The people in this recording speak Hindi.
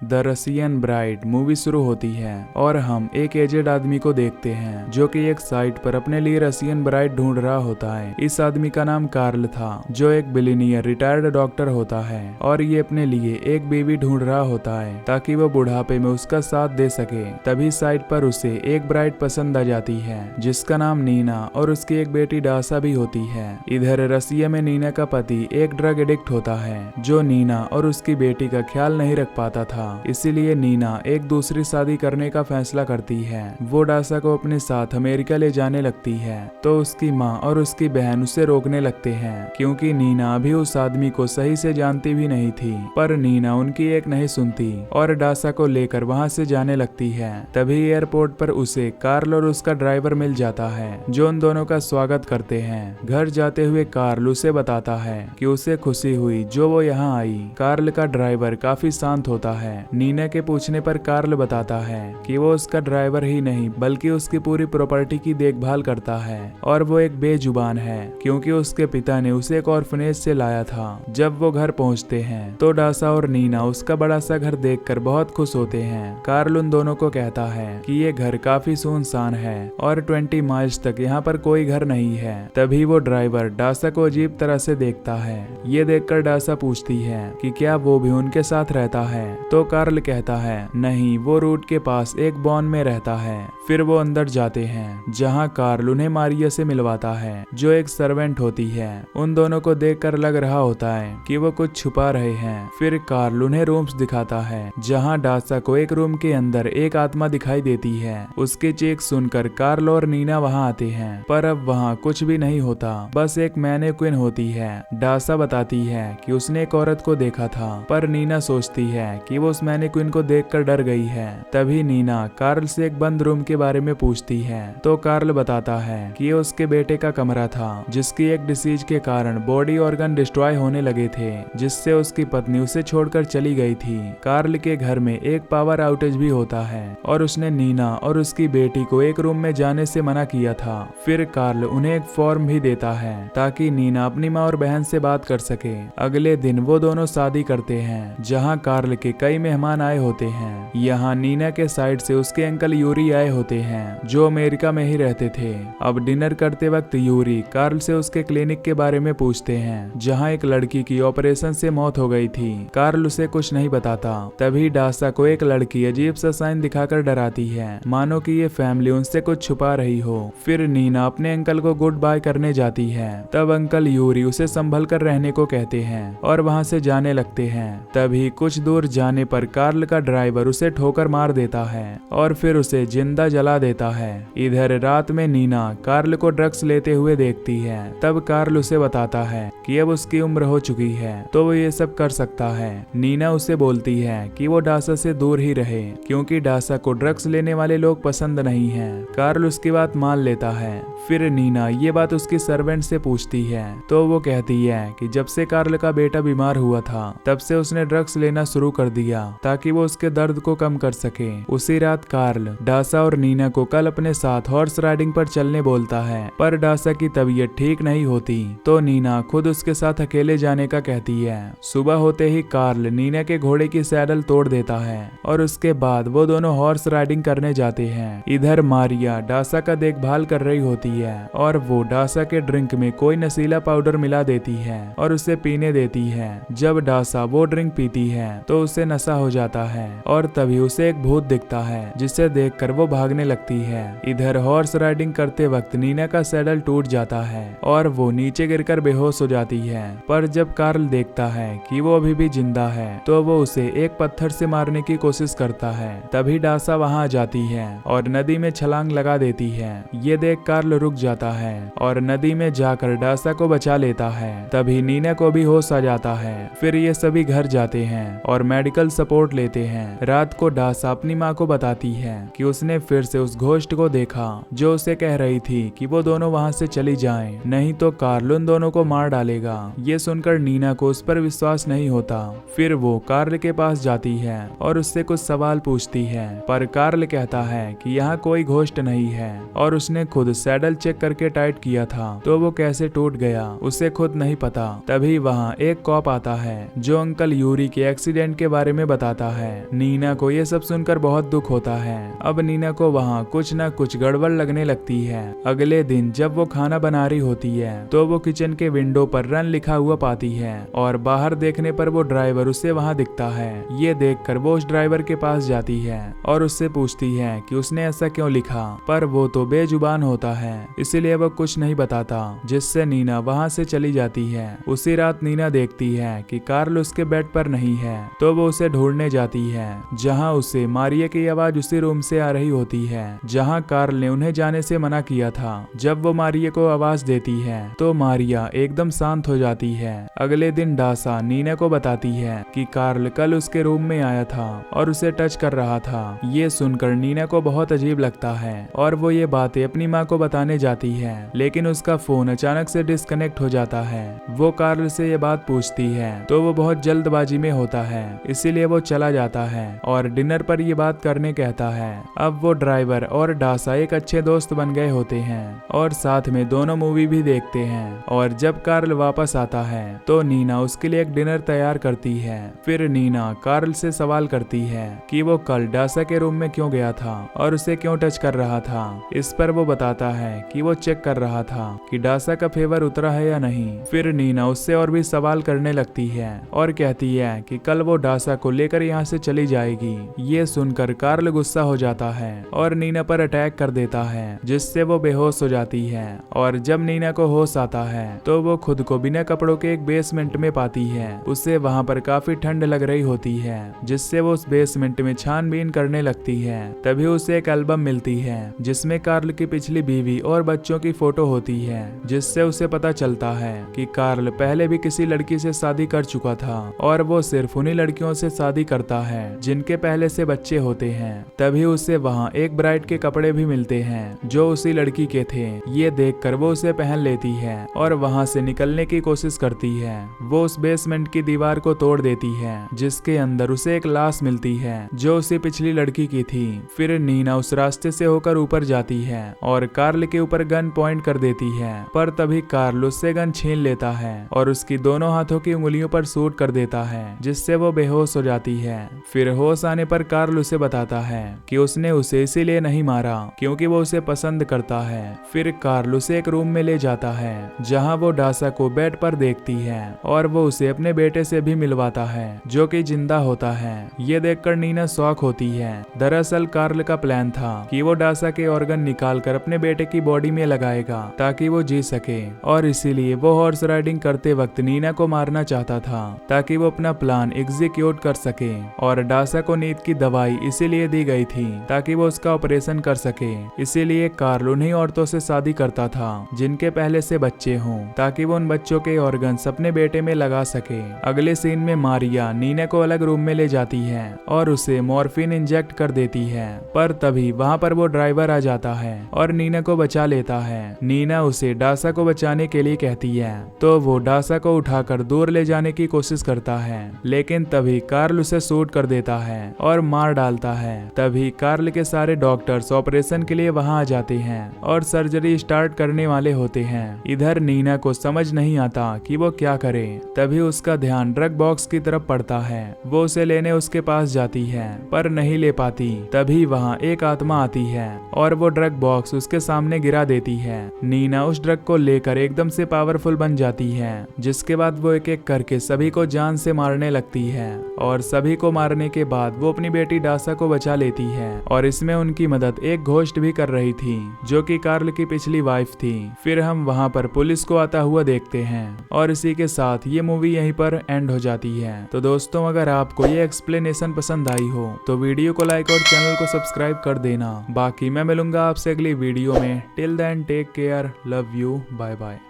द रसियन ब्राइड मूवी शुरू होती है और हम एक एजेड आदमी को देखते हैं जो कि एक साइट पर अपने लिए रसियन ब्राइड ढूंढ रहा होता है। इस आदमी का नाम कार्ल था जो एक बिलियनियर रिटायर्ड डॉक्टर होता है और ये अपने लिए एक बेबी ढूंढ रहा होता है ताकि वो बुढ़ापे में उसका साथ दे सके। तभी साइट पर उसे एक ब्राइड पसंद आ जाती है जिसका नाम नीना और उसकी एक बेटी डासा भी होती है। इधर रसिया में नीना का पति एक ड्रग एडिक्ट होता है जो नीना और उसकी बेटी का ख्याल नहीं रख पाता था, इसीलिए नीना एक दूसरी शादी करने का फैसला करती है। वो डासा को अपने साथ अमेरिका ले जाने लगती है तो उसकी माँ और उसकी बहन उसे रोकने लगते हैं क्योंकि नीना अभी उस आदमी को सही से जानती भी नहीं थी। पर नीना उनकी एक नहीं सुनती और डासा को लेकर वहाँ से जाने लगती है। तभी एयरपोर्ट पर उसे कार्ल और उसका ड्राइवर मिल जाता है जो उन दोनों का स्वागत करते हैं। घर जाते हुए कार्ल उसे बताता है कि उसे खुशी हुई जो वो यहाँ आई। कार्ल का ड्राइवर काफी शांत होता है। नीना के पूछने पर कार्ल बताता है कि वो उसका ड्राइवर ही नहीं बल्कि उसकी पूरी प्रॉपर्टी की देखभाल करता है और वो एक बेजुबान है क्योंकि उसके पिता ने उसे एक ऑर्फनेज से लाया था। जब वो घर पहुंचते हैं तो डासा और नीना उसका बड़ा सा घर देखकर बहुत खुश होते हैं। कार्ल उन दोनों को कहता है कि ये घर काफी सुनसान है और 20 माइल्स तक यहाँ पर कोई घर नहीं है। तभी वो ड्राइवर डासा को अजीब तरह से देखता है। ये देखकर डासा पूछती है कि क्या वो भी उनके साथ रहता है तो कार्ल कहता है नहीं, वो रूट के पास एक बॉन में रहता है। फिर वो अंदर जाते हैं जहाँ कार्ल उन्हें मारिया से मिलवाता है जो एक सर्वेंट होती है। उन दोनों को देखकर लग रहा होता है कि वो कुछ छुपा रहे हैं। फिर कार्ल उन्हें रूम्स दिखाता है जहाँ डासा को एक रूम के अंदर एक आत्मा दिखाई देती है। उसकी चीख सुनकर कार्ल और नीना वहाँ आते हैं पर अब वहाँ कुछ भी नहीं होता, बस एक मैनेक्विन होती है। डासा बताती है कि उसने एक औरत को देखा था पर नीना सोचती है कि वो उस मैनेक्विन को देखकर डर गई है। तभी नीना कार्ल से एक बंद रूम के बारे में पूछती है तो कार्ल बताता है कि ये उसके बेटे का कमरा था जिसकी एक डिसीज के कारण बॉडी ऑर्गन डिस्ट्रॉय होने लगे थे जिससे उसकी पत्नी उसे छोड़कर चली गई थी। कार्ल के घर में एक पावर आउटेज भी होता है और उसने नीना और उसकी बेटी को एक रूम में जाने से मना किया था। फिर कार्ल उन्हें एक फॉर्म भी देता है ताकि नीना अपनी माँ और बहन से बात कर सके। अगले दिन वो दोनों शादी करते हैं जहाँ कार्ल के कई मेहमान आए होते हैं। यहाँ नीना के साइड से उसके अंकल यूरी आए होते हैं जो अमेरिका में ही रहते थे। अब डिनर करते वक्त यूरी कार्ल से उसके क्लिनिक के बारे में पूछते हैं जहाँ एक लड़की की ऑपरेशन से मौत हो गई थी। कार्ल उसे कुछ नहीं बताता। तभी डासा को एक लड़की अजीब सा साइन दिखाकर डराती है मानो कि ये फैमिली उनसे कुछ छुपा रही हो। फिर नीना अपने अंकल को गुड बाय करने जाती है। तब अंकल यूरी उसे संभल कर रहने को कहते हैं और वहाँ से जाने लगते हैं। तभी कुछ दूर जाने पर कार्ल का ड्राइवर उसे ठोकर मार देता है और फिर उसे जिंदा जला देता है। इधर रात में नीना कार्ल को ड्रग्स लेते हुए देखती है। तब कार्ल उसे बताता है कि अब उसकी उम्र हो चुकी है तो वो ये सब कर सकता है। नीना उसे बोलती है कि वो डासा से दूर ही रहे क्योंकि डासा को ड्रग्स लेने वाले लोग पसंद नहीं हैं। कार्ल उसकी बात मान लेता है। फिर नीना ये बात उसकी सर्वेंट से पूछती है तो वो कहती है कि जब से कार्ल का बेटा बीमार हुआ था तब से उसने ड्रग्स लेना शुरू कर दिया ताकि वो उसके दर्द को कम कर सके। उसी रात कार्ल डासा और नीना को कल अपने साथ हॉर्स राइडिंग पर चलने बोलता है पर डासा की तबीयत ठीक नहीं होती तो नीना खुद उसके साथ अकेले जाने का कहती है। सुबह होते ही कार्ल नीना के घोड़े की सैडल तोड़ देता है और उसके बाद वो दोनों हॉर्स राइडिंग करने जाते हैं। इधर मारिया डासा का देखभाल कर रही होती है और वो डासा के ड्रिंक में कोई नशीला पाउडर मिला देती है और उसे पीने देती है। जब डासा वो ड्रिंक पीती है तो उसे नशा हो जाता है और तभी उसे एक भूत दिखता है जिसे देखकर वो भागने लगती है। इधर हॉर्स राइडिंग करते वक्त नीना का सैडल टूट जाता है और वो नीचे गिरकर बेहोश हो जाती है। पर जब कार्ल देखता है कि वो अभी भी जिंदा है तो वो उसे एक पत्थर से मारने की कोशिश करता है। तभी डासा वहां आ जाती है और नदी में छलांग लगा देती है। ये देख कार्ल रुक जाता है और नदी में जाकर डासा को बचा लेता है। तभी नीना को भी होश आ जाता है। फिर ये सभी घर जाते हैं और मेडिकल सपोर्ट लेते हैं। रात को डासा अपनी माँ को बताती है कि उसने फिर से उस घोस्ट को देखा जो उसे कह रही थी कि वो दोनों वहां से चली जाएं, नहीं तो कार्ल उन दोनों को मार डालेगा। ये सुनकर नीना को उस पर विश्वास नहीं होता। फिर वो कार्ल के पास जाती है और उससे कुछ सवाल पूछती है पर कार्ल कहता है कि यहाँ कोई घोस्ट नहीं है और उसने खुद सैडल चेक करके टाइट किया था तो वो कैसे टूट गया उसे खुद नहीं पता। तभी वहाँ एक कॉप आता है जो अंकल यूरी के एक्सीडेंट के बारे में बताता है। नीना को ये सब सुनकर बहुत दुख होता है। अब नीना को वहाँ कुछ न कुछ गड़बड़ लगने लगती है। अगले दिन जब वो खाना बना रही होती है तो वो किचन के विंडो पर रन लिखा हुआ पाती है और बाहर देखने पर वो ड्राइवर उसे वहाँ दिखता है। ये देखकर वो उस ड्राइवर के पास जाती है और उससे पूछती है कि उसने ऐसा क्यों लिखा, पर वो तो बेजुबान होता है, इसीलिए वो कुछ नहीं बताता, जिससे नीना वहाँ से चली जाती है। उसी रात नीना देखती है कि कार्ल उसके बेड पर नहीं है, तो वो उसे ढूंढने जाती है, जहाँ उसे मारिया की आवाज उसी रूम से आ रही होती है जहाँ कार्ल ने उन्हें जाने से मना किया था। जब वो मारिया को आवाज देती है तो मारिया एकदम शांत हो जाती है। अगले दिन डासा नीना को बताती है कि कार्ल कल उसके रूम में आया था और उसे टच कर रहा था। ये सुनकर नीना को बहुत अजीब लगता है और वो ये बातें अपनी माँ को बताने जाती है, लेकिन उसका फोन अचानक से डिस्कनेक्ट हो जाता है। वो कार्ल से ये बात पूछती है तो वो बहुत जल्दबाजी में होता है, इसीलिए वो चला जाता है और डिनर पर ये बात करने कहता है। अब वो ड्राइवर और डासा एक अच्छे दोस्त बन गए होते हैं और साथ में दोनों मूवी भी देखते हैं। और जब कार्ल वापस आता है तो नीना उसके लिए एक डिनर तैयार करती है। फिर नीना कार्ल से सवाल करती है कि वो कल डासा के रूम में क्यों गया था और उसे क्यों टच कर रहा था। इस पर वो बताता है कि वो चेक कर रहा था कि डासा का फेवर उतरा है या नहीं। फिर नीना उससे और भी सवाल करने लगती है और कहती है कि कल वो डासा को लेकर यहाँ से चली जाएगी। ये सुनकर कार्ल गुस्सा हो जाता है और नीना पर अटैक कर देता है, जिससे वो बेहोश हो जाती है। और जब नीना को होश आता है तो वो खुद को बिना कपड़ों के एक बेसमेंट में पाती है। उसे वहाँ पर काफी ठंड लग रही होती है, जिससे वो उस बेसमेंट में छानबीन करने लगती है। तभी उसे एक एल्बम मिलती है जिसमें कार्ल की पिछली बीवी और बच्चों की फोटो होती है, जिससे उसे पता चलता है कि कार्ल पहले भी किसी लड़की से शादी कर चुका था और वो सिर्फ उन्हीं लड़कियों से शादी करता है जिनके पहले से बच्चे होते हैं। तभी उसे वहाँ एक ब्राइड के कपड़े भी मिलते हैं जो उसी लड़की के थे। ये देखकर वो उसे पहन लेती है और वहाँ से निकलने की कोशिश करती है। वो उस बेसमेंट की दीवार को तोड़ देती है, जिसके अंदर उसे एक लाश मिलती है जो उसी पिछली लड़की की थी। फिर नीना उस रास्ते से होकर ऊपर जाती है और कार्ल के ऊपर गन पॉइंट कर देती है, पर तभी कार्ल उससे गन छीन लेता है और उसकी दोनों हाथों की उंगलियों पर शूट कर देता है, जिससे वो बेहोश हो जाती है। फिर होश आने पर कार्ल उसे बताता है कि उसने उसे इसीलिए नहीं मारा क्योंकि वो उसे पसंद करता है। फिर कार्ल उसे एक रूम में ले जाता है जहाँ वो डासा को बेड पर देखती है और वो उसे अपने बेटे से भी मिलवाता है जो कि जिंदा होता है। ये देखकर नीना शॉक होती है। दरअसल कार्ल का प्लान था कि वो डासा के ऑर्गन निकालकर अपने बेटे की बॉडी में लगाएगा ताकि वो जी सके, और इसीलिए वो हॉर्स राइडिंग करते वक्त नीना को मारना चाहता था ताकि वो अपना प्लान एग्जीक्यूट कर सके। और डासा को नींद की दवाई इसीलिए दी गई थी ताकि वो उसका ऑपरेशन कर सके। इसीलिए कार्ल उन्हीं औरतों से शादी करता था जिनके पहले से बच्चे हों, ताकि वो उन बच्चों के ऑर्गन्स अपने बेटे में लगा सके। अगले सीन में मारिया नीना को अलग रूम में ले जाती है और उसे मॉर्फिन इंजेक्ट कर देती है, पर तभी वहाँ पर वो ड्राइवर आ जाता है और नीना को बचा लेता है। नीना उसे डासा को बचाने के लिए कहती है तो वो डासा को उठाकर दूर ले जाने की कोशिश करता है, लेकिन तभी कार्ल उसे शूट कर देता है और मार डालता है। तभी कार्ल के सारे डॉक्टर्स ऑपरेशन के लिए वहां आ जाते हैं और सर्जरी स्टार्ट करने वाले होते हैं। इधर नीना को समझ नहीं आता कि वो क्या करे। तभी उसका ध्यान ड्रग बॉक्स की तरफ पड़ता है। वो उसे लेने उसके पास जाती है पर नहीं ले पाती। तभी वहाँ एक आत्मा आती है और वो ड्रग बॉक्स उसके सामने गिरा देती है। नीना उस ड्रग को लेकर एकदम से पावरफुल बन जाती है, जिसके बाद वो एक एक करके सभी को जान से मारने लगती है और सभी को मारने के बाद वो अपनी बेटी डासा को बचा लेती है। और इसमें उनकी मदद एक घोस्ट भी कर रही थी जो कि कार्ल की पिछली वाइफ थी। फिर हम वहाँ पर पुलिस को आता हुआ देखते हैं और इसी के साथ ये मूवी यहीं पर एंड हो जाती है। तो दोस्तों, अगर आपको ये एक्सप्लेनेशन पसंद आई हो तो वीडियो को लाइक और चैनल को सब्सक्राइब कर देना। बाकी मैं मिलूंगा आपसे अगली वीडियो में। Till then take care, love you, bye bye.